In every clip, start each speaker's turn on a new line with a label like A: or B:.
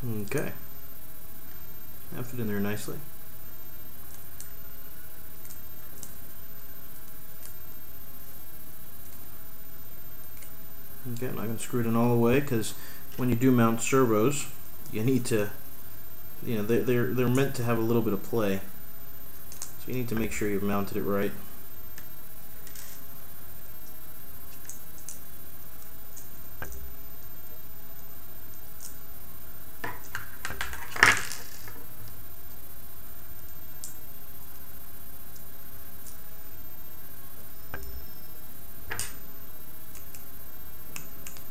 A: Okay, that fit in there nicely. Okay, I'm not going to screw it in all the way because when you do mount servos, you need to, you know, they're meant to have a little bit of play, so you need to make sure you've mounted it right.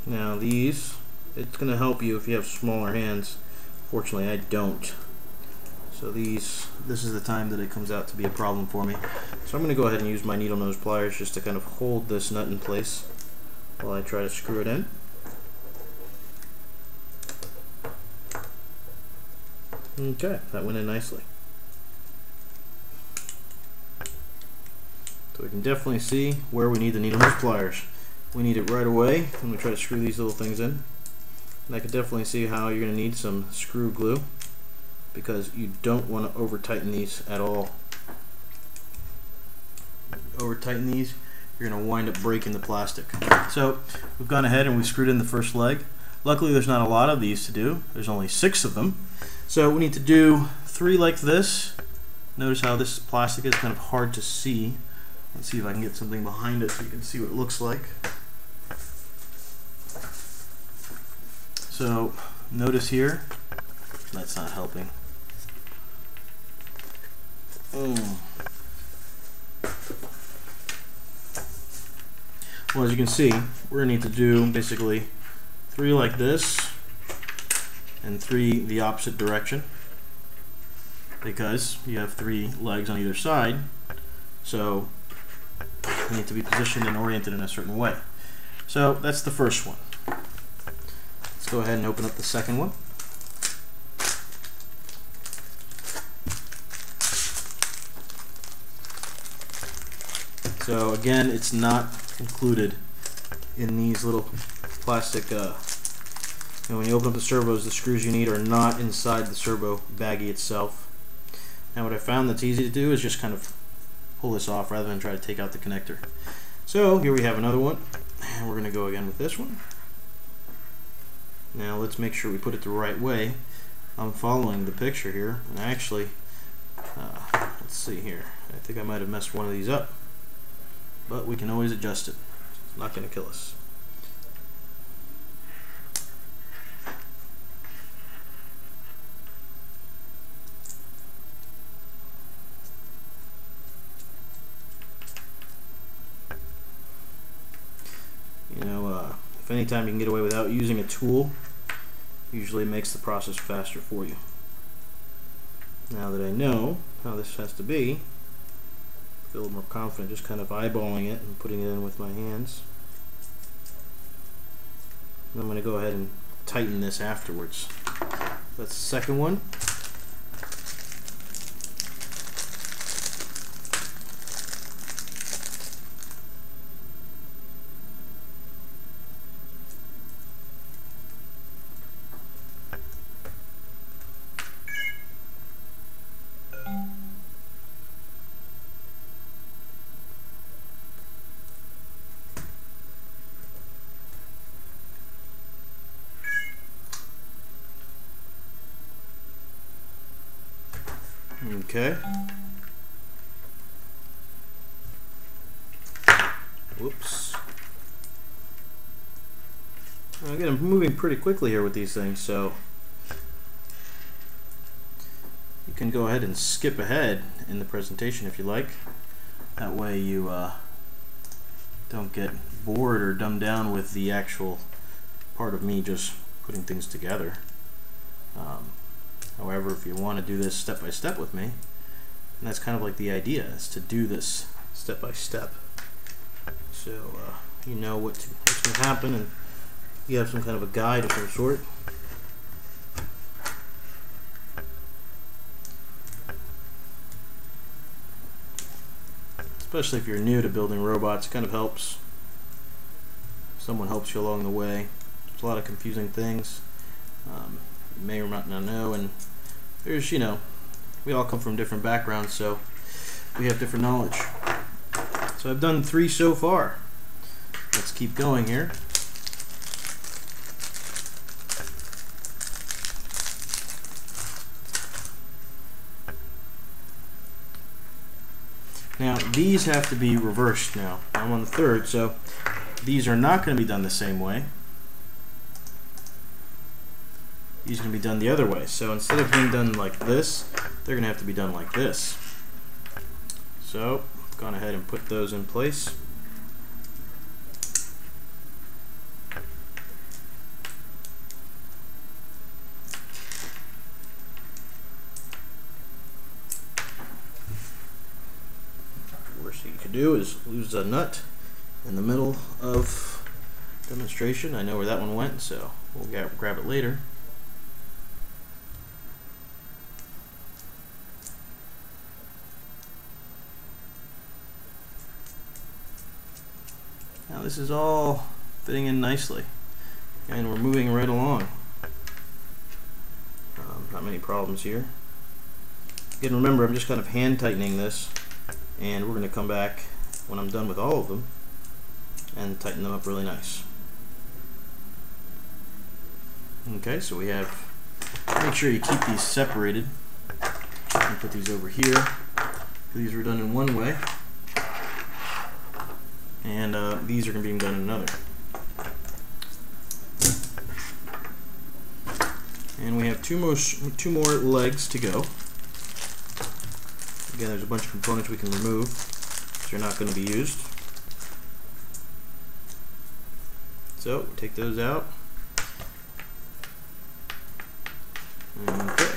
A: Now these, it's going to help you if you have smaller hands. Fortunately, I don't. So this is the time that it comes out to be a problem for me. So I'm going to go ahead and use my needle nose pliers just to kind of hold this nut in place while I try to screw it in. Okay, that went in nicely. So we can definitely see where we need the needle nose pliers. We need it right away when we try to screw these little things in. And I can definitely see how you're going to need some screw glue, because you don't want to over tighten these at all. Over tighten these, you're going to wind up breaking the plastic. So we've gone ahead and we screwed in the first leg. Luckily there's not a lot of these to do. There's only 6 of them. So we need to do 3 like this. Notice how this plastic is kind of hard to see. Let's see if I can get something behind it so you can see what it looks like. So notice here, that's not helping. Well, as you can see, we're going to need to do basically 3 like this and 3 the opposite direction, because you have 3 legs on either side, so you need to be positioned and oriented in a certain way. So that's the first one. Let's go ahead and open up the second one. So again, it's not included in these little plastic, when you open up the servos, the screws you need are not inside the servo baggie itself. Now what I found that's easy to do is just kind of pull this off rather than try to take out the connector. So here we have another one, and we're going to go again with this one. Now let's make sure we put it the right way. I'm following the picture here, and actually, let's see here. I think I might have messed one of these up, but we can always adjust it. It's not going to kill us. You know, if anytime you can get away without using a tool, usually makes the process faster for you. Now that I know how this has to be, I feel a little more confident just kind of eyeballing it and putting it in with my hands. And I'm going to go ahead and tighten this afterwards. That's the second one. Okay. Whoops. Again, I'm moving pretty quickly here with these things, so you can go ahead and skip ahead in the presentation if you like. That way you don't get bored or dumbed down with the actual part of me just putting things together. However, if you want to do this step by step with me, and that's kind of like the idea, is to do this step by step, so you know what's going to happen, and you have some kind of a guide of some sort. Especially if you're new to building robots, it kind of helps. Someone helps you along the way. There's a lot of confusing things. you may or may not know, and there's, you know, we all come from different backgrounds, so we have different knowledge. So I've done 3 so far. Let's keep going here. Now these have to be reversed now. I'm on the 3rd, so these are not going to be done the same way. These are going to be done the other way. So instead of being done like this, they're going to have to be done like this. So I've gone ahead and put those in place. Worst thing you could do is lose a nut in the middle of demonstration. I know where that one went, so we'll grab it later. Now this is all fitting in nicely, and we're moving right along. Not many problems here. Again, remember, I'm just kind of hand tightening this, and we're going to come back when I'm done with all of them and tighten them up really nice. Okay, so we have, make sure you keep these separated. And put these over here. These were done in one way, and these are going to be done in another. And we have two more legs to go. Again, there's a bunch of components we can remove, which are not going to be used. So take those out. Okay.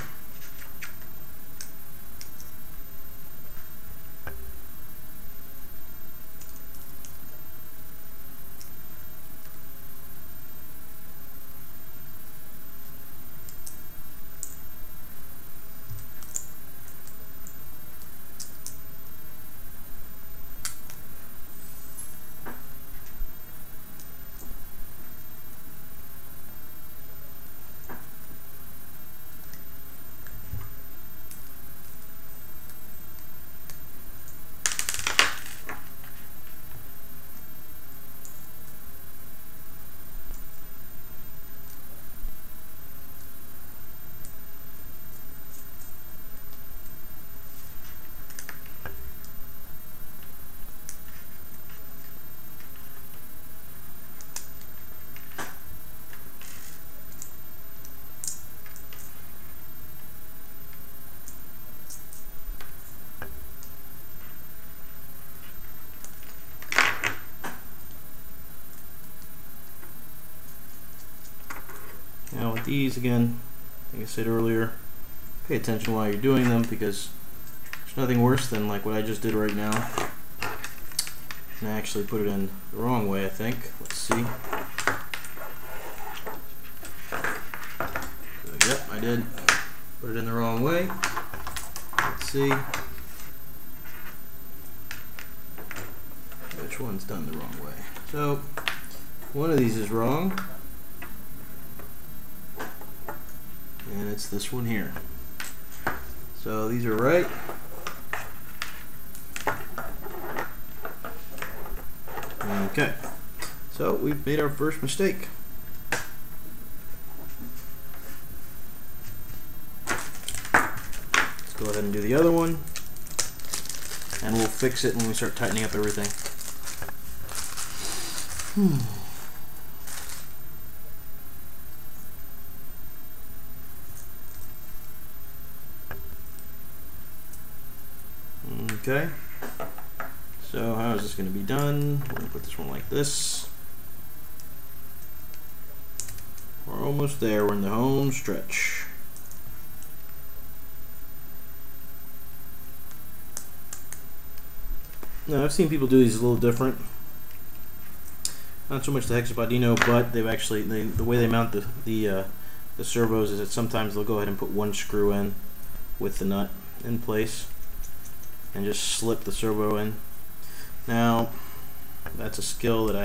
A: Now with these, again, like I said earlier, pay attention while you're doing them, because there's nothing worse than like what I just did right now. And I actually put it in the wrong way, I think. Let's see. So, yep, I did. Put it in the wrong way. Let's see. Which one's done the wrong way? So, one of these is wrong. And it's this one here. So these are right. Okay. So we've made our first mistake. Let's go ahead and do the other one, and we'll fix it when we start tightening up everything. Okay, so how is this going to be done? We're going to put this one like this. We're almost there. We're in the home stretch. Now, I've seen people do these a little different. Not so much the Hexapodinno, but they've actually, the way they mount the servos is that sometimes they'll go ahead and put one screw in with the nut in place and just slip the servo in. Now, that's a skill that I